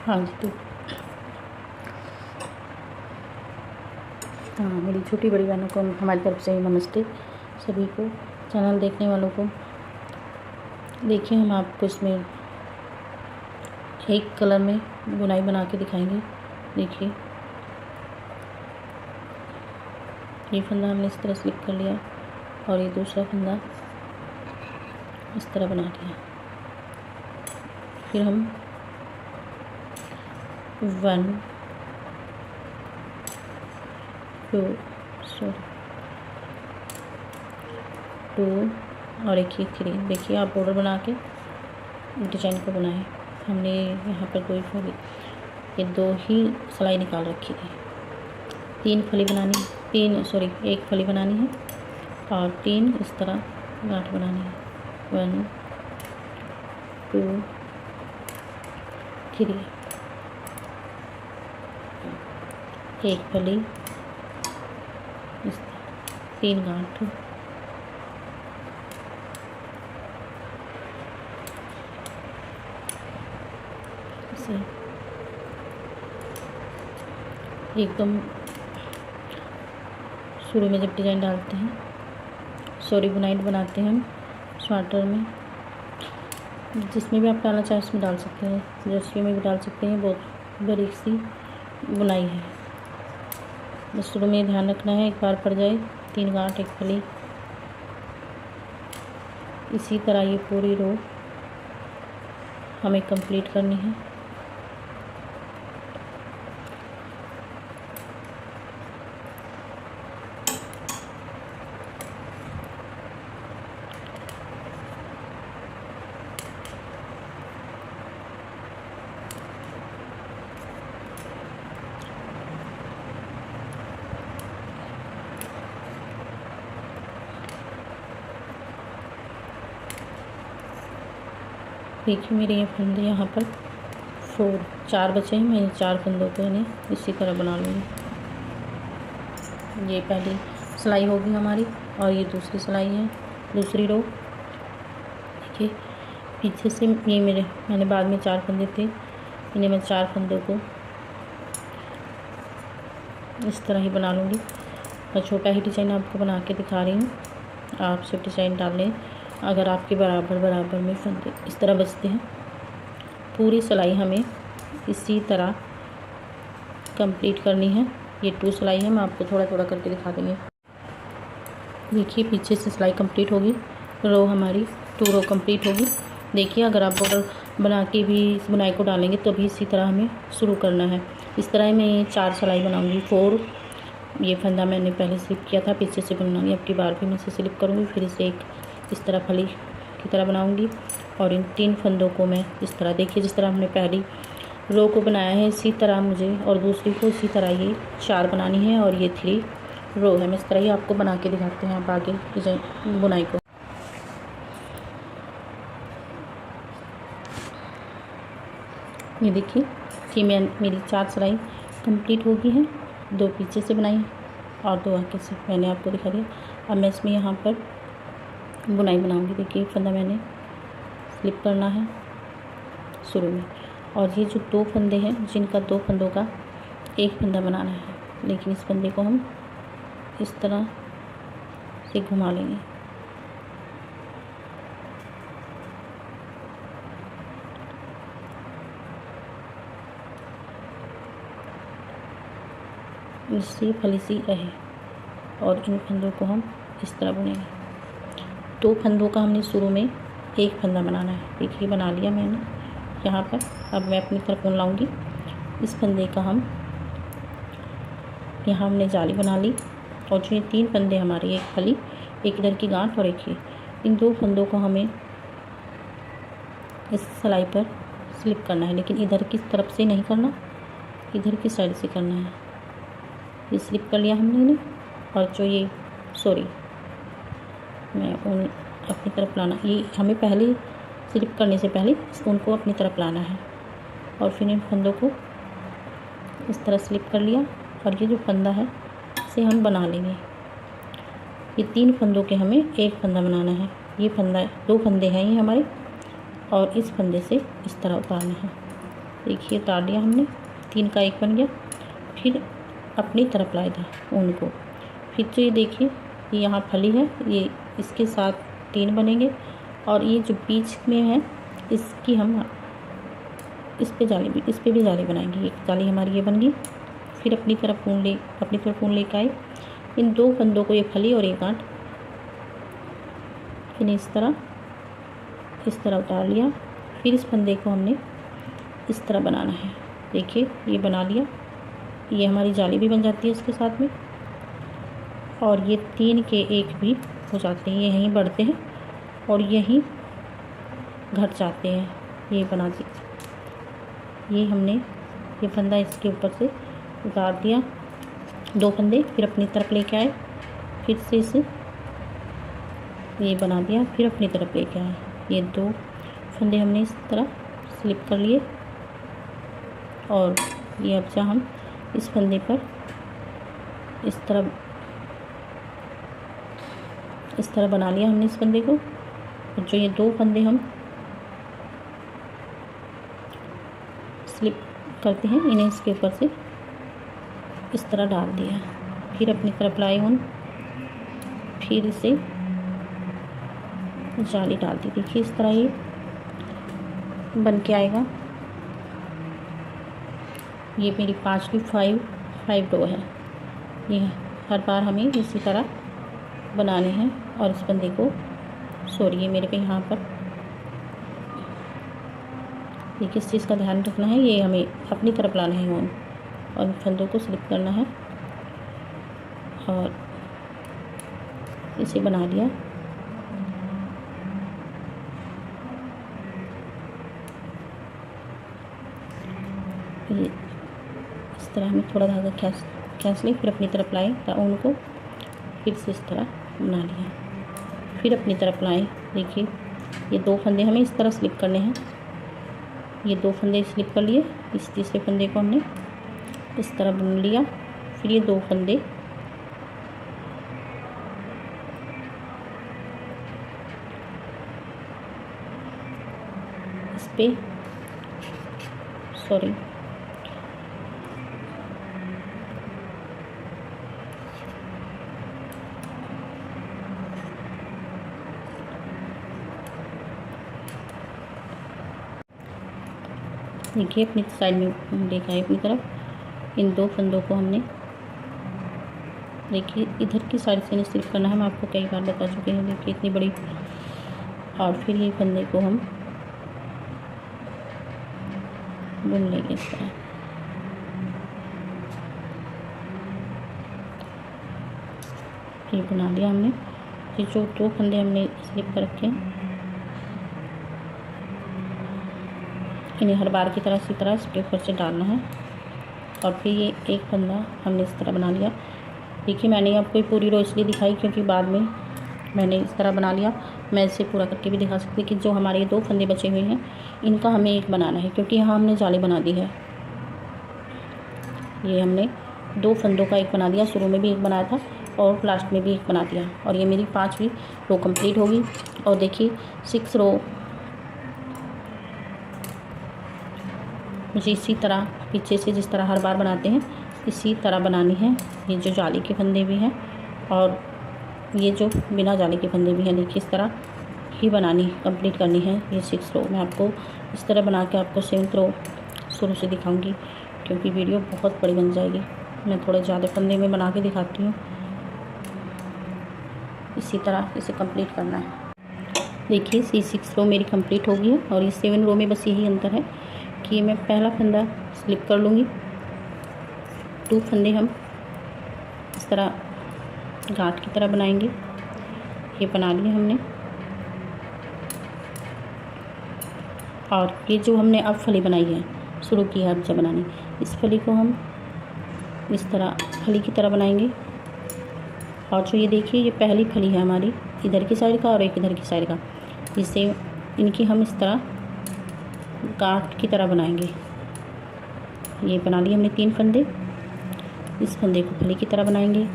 हाँ जी, तो हाँ, मेरी छोटी बड़ी बहनों को हमारी तरफ से नमस्ते। सभी को, चैनल देखने वालों को। देखिए, हम आपको इसमें एक कलर में बुनाई बना के दिखाएंगे। देखिए, ये फंदा हमने इस तरह स्लिप कर लिया और ये दूसरा फंदा इस तरह बना लिया। फिर हम 1 2 और एक ही 3। देखिए, आप बॉर्डर बना के डिजाइन को बनाएं। हमने यहाँ पर कोई फली, ये 2 ही सिलाई निकाल रखी थी। 1 फली बनानी है और 3 इस तरह गांठ बनानी है। 1 2 3, 1 फली, इस 3 गांठ, एकदम शुरू में जब डिज़ाइन डालते हैं, बुनाई बनाते हैं हम स्वेटर में, जिसमें भी आप डालना चाहें उसमें डाल सकते हैं, जर्सी में भी डाल सकते हैं। बहुत बारीक सी बुनाई है, बस शुरू में ध्यान रखना है एक बार पड़ जाए। 3 गांठ, 1 फली, इसी तरह ये पूरी रो हमें कंप्लीट करनी है। देखिए, मेरे ये फंदे यहाँ पर 4 बचे हैं। मैं 4 फंदों को इन्हें इसी तरह बना लूँगी। ये पहली सिलाई होगी हमारी और ये दूसरी सिलाई है, दूसरी रो। देखिए, पीछे से ये मैंने बाद में 4 फंदे थे, इन्हें मैं 4 फंदों को इस तरह ही बना लूँगी। और छोटा ही डिज़ाइन आपको बना के दिखा रही हूँ। आप सिर्फ डिज़ाइन डाल लें। अगर आपके बराबर में फंदे इस तरह बचते हैं, पूरी सिलाई हमें इसी तरह कंप्लीट करनी है। ये 2 सिलाई है, मैं आपको थोड़ा थोड़ा करके दिखा देंगे। देखिए, पीछे से सिलाई कंप्लीट होगी, रो हमारी 2 रो कंप्लीट होगी। देखिए, अगर आप बॉर्डर बना के भी इस बुनाई को डालेंगे तो भी इसी तरह हमें शुरू करना है। इस तरह मैं 4 सिलाई बनाऊंगी। 4 ये फंदा मैंने पहले स्लिप किया था, पीछे से बनाऊंगी। अब की बार भी मैं इसे स्लिप करूँगी, फिर इसे एक इस तरह फली की तरह बनाऊंगी और इन 3 फंदों को मैं इस तरह, देखिए जिस तरह हमने पहली रो को बनाया है इसी तरह मुझे और दूसरी को इसी तरह ये 4 बनानी है और ये 3 रो है। मैं इस तरह ही आपको बना के दिखाते हैं आप आगे डिजाइन बुनाई को। ये देखिए कि मेरी 4 सिलाई कंप्लीट हो गई है। 2 पीछे से बनाई और 2 आगे से मैंने आपको दिखा दिया। अब मैं इसमें यहाँ पर बुनाई बनाऊंगी। देखिए, फंदा मैंने स्लिप करना है शुरू में और ये जो 2 फंदे हैं, जिनका 2 फंदों का एक फंदा बनाना है, लेकिन इस फंदे को हम इस तरह से घुमा लेंगे। इससे फली सी रहे और इन फंदों को हम इस तरह बुनेंगे। 2 फंदों का हमने शुरू में एक फंदा बनाना है। देखिए, बना लिया मैंने यहाँ पर। अब मैं अपनी तरफ ऊन लाऊंगी। इस फंदे का हम यहाँ हमने जाली बना ली और जो ये 3 फंदे हमारे, एक फली, एक इधर की गांठ और एक ही, इन 2 फंदों को हमें इस सिलाई पर स्लिप करना है, लेकिन इधर की तरफ से नहीं करना, इधर की साइड से करना है। ये स्लिप कर लिया हमने इन्हें और जो ये मैं ऊन अपनी तरफ लाना, ये हमें पहले स्लिप करने से पहले इस ऊन को अपनी तरफ लाना है और फिर इन फंदों को इस तरह स्लिप कर लिया और ये जो फंदा है इसे हम बना लेंगे। ये 3 फंदों के हमें एक फंदा बनाना है। ये फंदा 2 फंदे हैं ये हमारे और इस फंदे से इस तरह उतारना है। देखिए उतार लिया हमने, 3 का 1 बन गया। फिर अपनी तरफ लाया था ऊन को। फिर तो ये देखिए यहाँ फली है, ये इसके साथ 3 बनेंगे और ये जो बीच में है इसकी हम इस पे भी जाली बनाएंगे। एक जाली हमारी ये बन गई। फिर अपनी तरफ ऊन लेकर आए। इन 2 फंदों को, ये फली और एक गांठ, इन्हें इस तरह उतार लिया। फिर इस फंदे को हमने इस तरह बनाना है। देखिए ये बना लिया, ये हमारी जाली भी बन जाती है इसके साथ में। और ये 3 के 1 भी हो जाते हैं, ये यहीं बढ़ते हैं और यहीं घट जाते हैं। ये बना दी, ये हमने ये फंदा इसके ऊपर से उतार दिया, 2 फंदे। फिर अपनी तरफ लेके आए, फिर से इसे ये बना दिया, फिर अपनी तरफ लेके आए। ये 2 फंदे हमने इस तरह स्लिप कर लिए और ये अब जहाँ हम इस फंदे पर इस तरह बना लिया हमने इस फंदे को। और जो ये 2 फंदे हम स्लिप करते हैं, इन्हें इसके ऊपर से इस तरह डाल दिया। फिर अपनी तरफ लाए ऊन, फिर इसे जाली डाल दी। देखिए इस तरह ये बन के आएगा। ये मेरी 5 की 5 रो है। ये हर बार हमें इसी तरह बनाने हैं। और इस फंदे को ये मेरे पे यहाँ पर ये किस चीज़ का ध्यान रखना है, ये हमें अपनी तरफ लाना है ऊन और फंदों को स्लिप करना है। और इसे बना लिया। ये इस तरह हमें थोड़ा धागा खींच ले, फिर अपनी तरफ लाए ऊन को, फिर से इस तरह बना लिया। फिर अपनी तरफ लाए। देखिए ये 2 फंदे हमें इस तरह स्लिप करने हैं। ये 2 फंदे स्लिप कर लिए। इस तीसरे फंदे को हमने इस तरह बुन लिया। फिर ये 2 फंदे इस पे देखिए अपनी साइड में देखा है अपनी तरफ। इन 2 फंदों को हमने देखिए इधर की साइड से स्लिप करना है। मैं आपको कई बार बता चुके हैं। देखिए इतनी बड़ी। और फिर ये फंदे को हम बुन लेंगे इस तरह। ये बना लिया हमने। ये जो 2 फंदे हमने स्लिप कर रखे हैं, इन्हें हर बार की तरह इसी तरह इसके ऊपर से डालना है। और फिर ये 1 फंदा हमने इस तरह बना लिया। देखिए मैंने आपको पूरी रो इसलिए दिखाई क्योंकि बाद में मैंने इस तरह बना लिया। मैं इसे पूरा करके भी दिखा सकती कि जो हमारे 2 फंदे बचे हुए हैं इनका हमें 1 बनाना है, क्योंकि यहाँ हमने जाली बना दी है। ये हमने 2 फंदों का 1 बना दिया, शुरू में भी 1 बनाया था और लास्ट में भी 1 बना दिया। और ये मेरी 5वीं रो कंप्लीट होगी। और देखिए 6 रो मुझे इसी तरह पीछे से जिस तरह हर बार बनाते हैं इसी तरह बनानी है। ये जो जाली के फंदे भी हैं और ये जो बिना जाली के फंदे भी हैं, देखिए इस तरह ही बनानी कंप्लीट करनी है। ये 6 रो मैं आपको इस तरह बना के आपको 7th रो शुरू से दिखाऊंगी, क्योंकि वीडियो बहुत बड़ी बन जाएगी। मैं थोड़े ज़्यादा फंदे में बना के दिखाती हूँ। इसी तरह इसे कंप्लीट करना है। देखिए 6 रो मेरी कंप्लीट होगी है। और ये 7 रो में बस यही अंतर है कि मैं पहला फंदा स्लिप कर लूँगी, 2 फंदे हम इस तरह गांठ की तरह बनाएंगे। ये बना लिए हमने। और ये जो हमने अब फली बनाई है, शुरू की है अब जब बनानी, इस फली को हम इस तरह फली की तरह बनाएंगे। और जो ये देखिए ये पहली फली है हमारी, इधर की साइड का और एक इधर की साइड का, जिससे इनकी हम इस तरह गांठ की तरह बनाएंगे। ये बना लिए हमने 3 फंदे। इस फंदे को फली की तरह बनाएंगे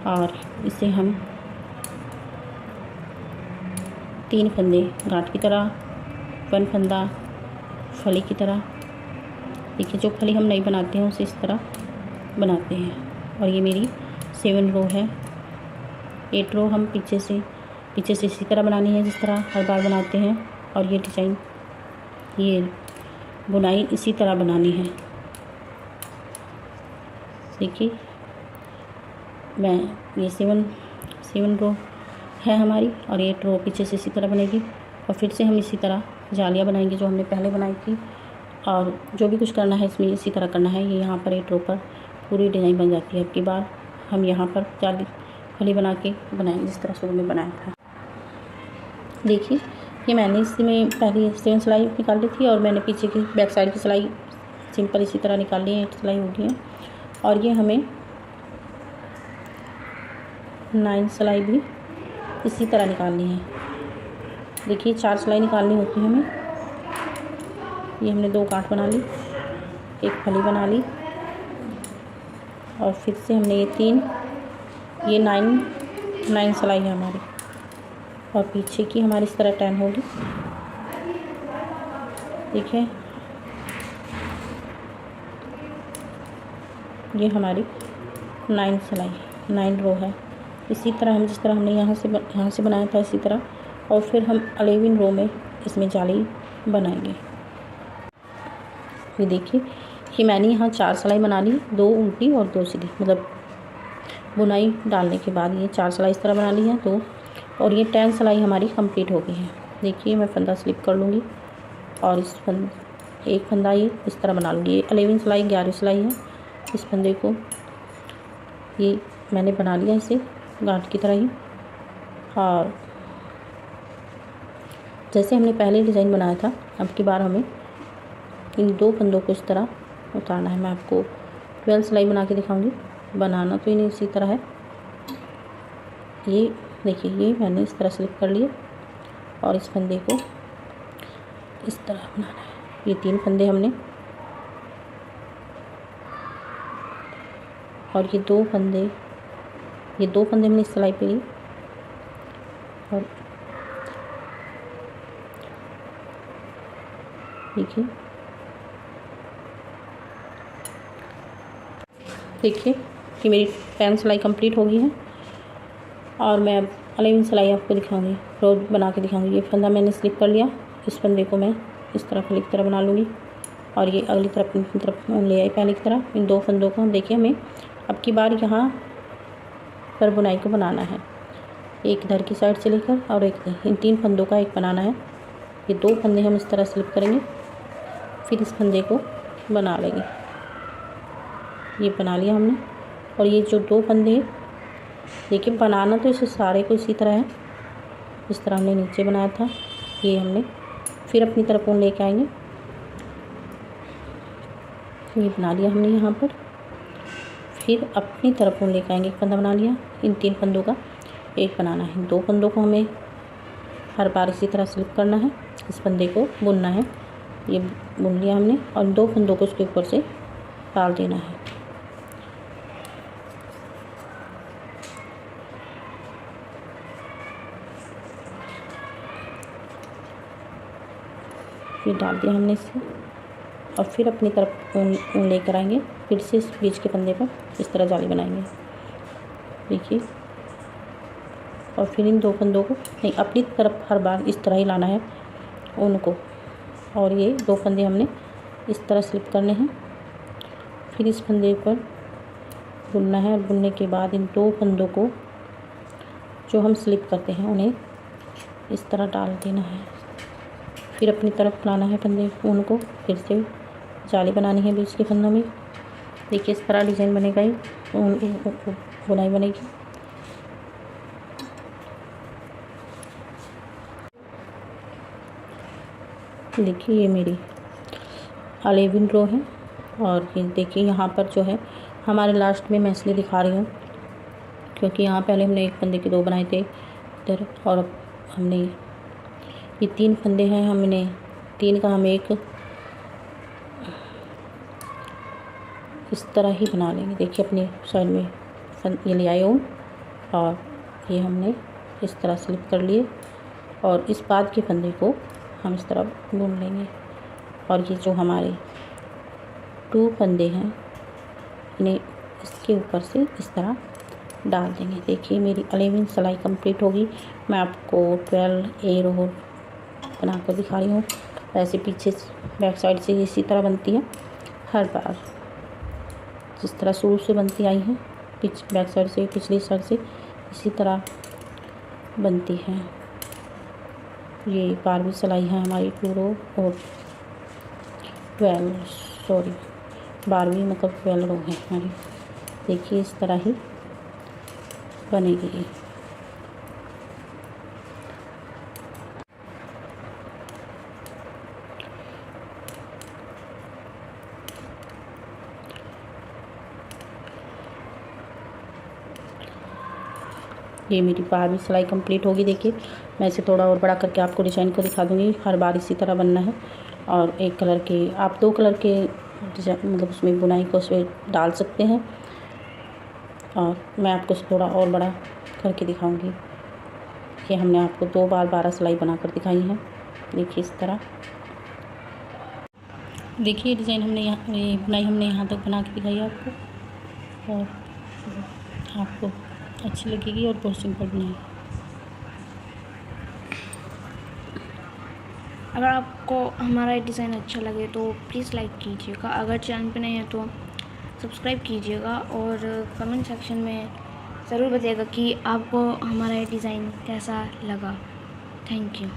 और इसे हम 3 फंदे गांठ की तरह, 1 फंदा फली की तरह देखिए जो फली हम नहीं बनाते हैं उसे इस तरह बनाते हैं। और ये मेरी 7 रो है। 8 रो हम पीछे से इसी तरह बनानी है जिस तरह हर बार बनाते हैं। और ये डिज़ाइन, ये बुनाई इसी तरह बनानी है। देखिए मैं ये 7 रो है हमारी, और 8 रो पीछे से इसी तरह बनेगी। और फिर से हम इसी तरह जालियाँ बनाएंगे जो हमने पहले बनाई थी। और जो भी कुछ करना है इसमें इसी तरह करना है। ये यहाँ पर 8 रो पर पूरी डिज़ाइन बन जाती है। अब की बार हम यहाँ पर जाली फली बना के बनाएंगे जिस तरह शुरू में बनाया था। देखिए ये मैंने इसमें पहले 7 सिलाई निकाल ली थी, और मैंने पीछे की बैक साइड की सिलाई सिंपल इसी तरह निकाल ली है। 8 सिलाई हो गई है। और ये हमें 9 सिलाई भी इसी तरह निकालनी है। देखिए 4 सिलाई निकालनी होती है हमें। ये हमने 2 गांठ बना ली, एक फली बना ली, और फिर से हमने ये 3, ये 9 सिलाई है हमारी। और पीछे की हमारी इस तरह 10 होगी। देखिए ये हमारी 9 सिलाई 9 रो है। इसी तरह हम जिस तरह हमने यहाँ से बनाया था इसी तरह, और फिर हम 11 रो में इसमें जाली बनाएंगे। ये देखिए कि मैंने यहाँ 4 सिलाई बना ली, 2 उल्टी और 2 सीधी, मतलब बुनाई डालने के बाद ये 4 सिलाई इस तरह बना ली है 2, और ये 10 सिलाई हमारी कंप्लीट हो गई है। देखिए मैं फंदा स्लिप कर लूँगी, और एक फंदा ये इस तरह बना लूँगी। ये 11 सिलाई 11 सिलाई है। इस फंदे को ये मैंने बना लिया इसे गांठ की तरह ही। और जैसे हमने पहले डिज़ाइन बनाया था, अब की बार हमें इन 2 फंदों को इस तरह उतारना है। मैं आपको 12 सिलाई बना के दिखाऊंगी। बनाना तो इन्हें इसी तरह है। ये देखिए ये मैंने इस तरह स्लिप कर लिए, और इस फंदे को इस तरह बनाना है। ये 3 फंदे हमने, और ये 2 फंदे हमने इस सिलाई पे लिए, और देखिए कि मेरी 10 सिलाई कंप्लीट हो गई है। और मैं अब 11 सिलाई आपको दिखाऊंगी, रोज बना के दिखाऊंगी। ये फंदा मैंने स्लिप कर लिया, इस फंदे को मैं इस तरह फली की तरह बना लूँगी, और ये अगली तरफ ले आई पहले की तरह। इन 2 फंदों को हम देखिए हमें अब की बार यहाँ पर बुनाई को बनाना है। एक इधर की साइड से लेकर और एक इन 3 फंदों का एक बनाना है। ये 2 फंदे हम इस तरह स्लिप करेंगे, फिर इस फंदे को बना लेंगे। ये बना लिया हमने। और ये जो 2 फंदे हैं, देखिए बनाना तो इसे सारे को इसी तरह है, इस तरह हमने नीचे बनाया था। ये हमने फिर अपनी तरफ ऊन लेके आएंगे। ये बना लिया हमने यहाँ पर, फिर अपनी तरफ ऊन लेके आएंगे। एक फंदा बना लिया, इन 3 फंदों का एक बनाना है। 2 फंदों को हमें हर बार इसी तरह स्लिप करना है, इस फंदे को बुनना है। ये बुन लिया हमने, और 2 फंदों को इसके ऊपर से डाल देना है। फिर डाल दिया हमने इसे, और फिर अपनी तरफ ऊन लेकर आएंगे। फिर से इस बीच के फंदे पर इस तरह जाली बनाएंगे। देखिए, और फिर इन 2 फंदों को नहीं, अपनी तरफ हर बार इस तरह ही लाना है ऊन को। और ये 2 फंदे हमने इस तरह स्लिप करने हैं, फिर इस फंदे पर बुनना है। और बुनने के बाद इन 2 फंदों को जो हम स्लिप करते हैं उन्हें इस तरह डाल देना है। फिर अपनी तरफ लाना है फंदे ऊन को, फिर से जाली बनानी है बीच के फंदों में। देखिए इस तरह डिज़ाइन बनेगा, ही बुनाई बनेगी। देखिए ये मेरी 11 रो है। और ये देखिए यहाँ पर जो है हमारे लास्ट में मैं इसलिए दिखा रही हूँ क्योंकि यहाँ पहले हमने एक फंदे के 2 बनाए थे इधर, और अब हमने ये 3 फंदे हैं, हमने 3 का हम एक इस तरह ही बना लेंगे। देखिए अपनी साइड में ये ले आए हूँ, और ये हमने इस तरह स्लिप कर लिए, और इस बाद के फंदे को हम इस तरह बुन लेंगे। और ये जो हमारे 2 फंदे हैं, इन्हें इसके ऊपर से इस तरह डाल देंगे। देखिए मेरी 11 सिलाई कंप्लीट होगी। मैं आपको 12 ए रो बनाकर दिखा रही हूँ। ऐसे पीछे बैक साइड से इसी तरह बनती है हर बार, जिस तरह शुरू से बनती आई है, बैक साइड से पिछली साइड से इसी तरह बनती है। ये 12वीं सिलाई है हमारी 2 रो और 12वीं मतलब 12 रो है हमारी। देखिए इस तरह ही बनेगी। ये मेरी 12वीं सिलाई कंप्लीट होगी। देखिए मैं इसे थोड़ा और बड़ा करके आपको डिज़ाइन को दिखा दूँगी। हर बार इसी तरह बनना है और एक कलर के आप 2 कलर के डिज़ाइन मतलब उसमें बुनाई को उसमें डाल सकते हैं। और मैं आपको थोड़ा और बड़ा करके दिखाऊंगी। ये हमने आपको 2 बार 12 सिलाई बनाकर दिखाई है। देखिए इस तरह। देखिए डिज़ाइन हमने यहाँ बुनाई हमने यहाँ तक बना के दिखाई है आपको, और आपको अच्छी लगेगी और बहुत सिंपल बनाई। अगर आपको हमारा डिज़ाइन अच्छा लगे तो प्लीज़ लाइक कीजिएगा। अगर चैनल पे नहीं है तो सब्सक्राइब कीजिएगा और कमेंट सेक्शन में ज़रूर बताइएगा कि आपको हमारा डिज़ाइन कैसा लगा। Thank you.